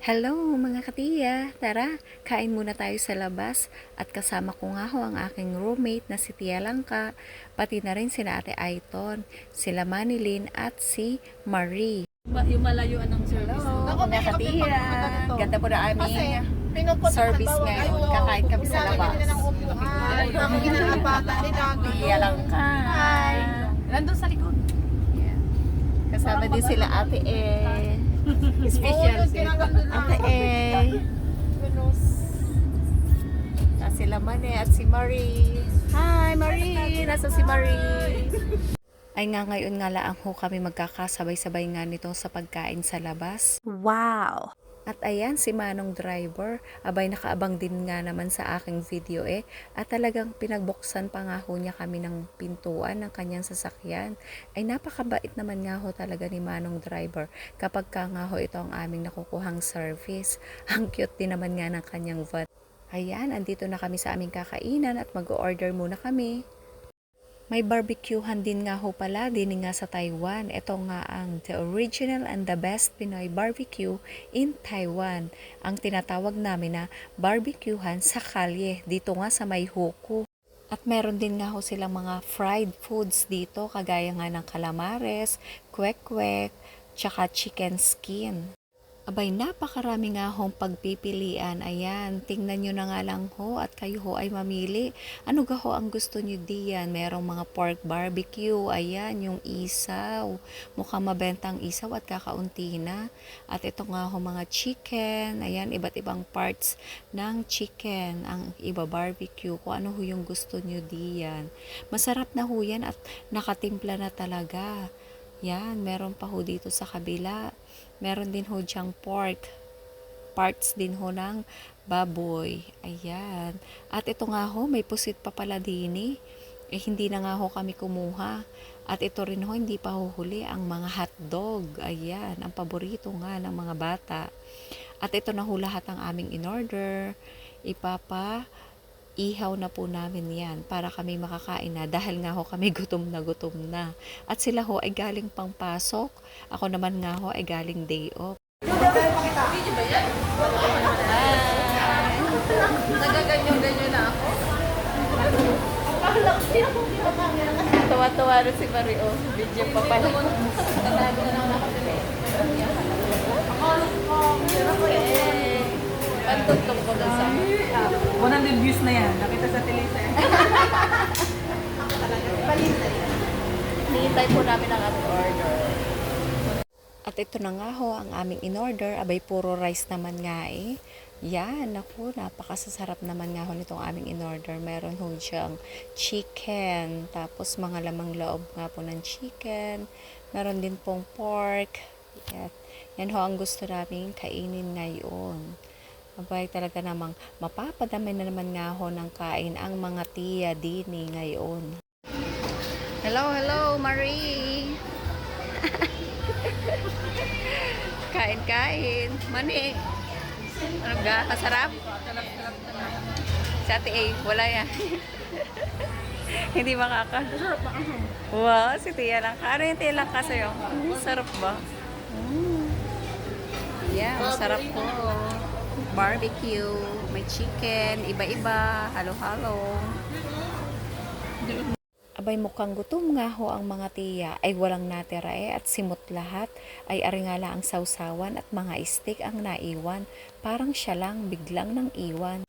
Hello mga katiya! Tara, kain muna tayo sa labas at kasama ko nga ho ang aking roommate na si Tia Langka, pati na rin sina Ate Aiton, sila Manilyn at si Marie. Yung malayuan ng service. Hello mga katiya! Ganda po na aming service ngayon. Kakain kami sa labas. Tia Langka! Nandun sa likod. Kasama din sila Ate Special si Ate sila Mane at si Marie. Hi Marie! Nasa si Marie? Ay nga ngayon nga laang ho kami magkakasabay-sabay nga nito sa pagkain sa labas. Wow! At ayan si Manong driver, abay nakaabang din nga naman sa aking video at talagang pinagbuksan pa nga ho niya kami ng pintuan ng kanyang sasakyan. Ay napakabait naman nga ho talaga ni Manong driver kapag ka nga ho ito ang aming nakukuhang service. Ang cute din naman nga ng kanyang van. Ayan, andito na kami sa aming kakainan at mag-order muna kami. May barbecuehan din nga ho pala din nga sa Taiwan. Ito nga ang the original and the best Pinoy barbecue in Taiwan. Ang tinatawag namin na barbecuehan sa kalye dito nga sa Mayhuko. At meron din nga ho silang mga fried foods dito kagaya nga ng calamares, kwek-kwek, tsaka chicken skin. Abay, napakarami nga hong pagpipilian. Ayan, tingnan nyo na nga lang ho at kayo ho ay mamili. Ano ga ho ang gusto nyo diyan? Merong mga pork barbecue. Ayan, yung isaw. Mukhang mabentang isaw at kakaunti na. At ito nga ho mga chicken. Ayan, iba't ibang parts ng chicken. Ang iba barbecue. Kung ano ho yung gusto nyo diyan. Masarap na ho yan at nakatimpla na talaga. Yan, meron pa ho dito sa kabila. Meron din ho diyang pork. Parts din ho ng baboy. Ayan. At ito nga ho, may pusit pa pala din hindi na nga ho kami kumuha. At ito rin ho, hindi pa ho huli ang mga hotdog. Ayan, ang paborito nga ng mga bata. At ito na ho lahat ang aming in-order. Ihaw na po namin yan para kami makakain na dahil nga ho kami gutom na. At sila ho ay galing pang pasok. Ako naman nga ho ay galing day off. Nagaganyo-ganyo na ako. Tuwa-tuwa rin si Mario. Video pa pala. Pantugtog ko na sa 100 views na yan. Nakita sa telesa. Hinihintay po namin ang aming order. At ito na nga ho ang aming in-order. Abay, puro rice naman nga Yan, naku, napakasasarap naman nga ho nitong aming in-order. Meron ho siyang chicken, tapos mga lamang loob nga po ng chicken. Meron din pong pork. Yan ho ang gusto namin kainin ngayon. Abay, talaga namang mapapadami na naman nga ho ng kain ang mga tiya dini ngayon. Hello, Marie! Kain. Mani! Ano ga? Kasarap? Sa Ate A, wala yan. Hindi makaka. Wow, si Tia Langka. Ano yung Tia Langka sa'yo? Sarap ba? Yeah, masarap po. Barbecue, may chicken, iba-iba, halo-halo. Abay, mukhang gutom nga ho ang mga tiya ay walang natira at simot lahat ay aringala ang sausawan at mga steak ang naiwan. Parang siya lang biglang nang iwan.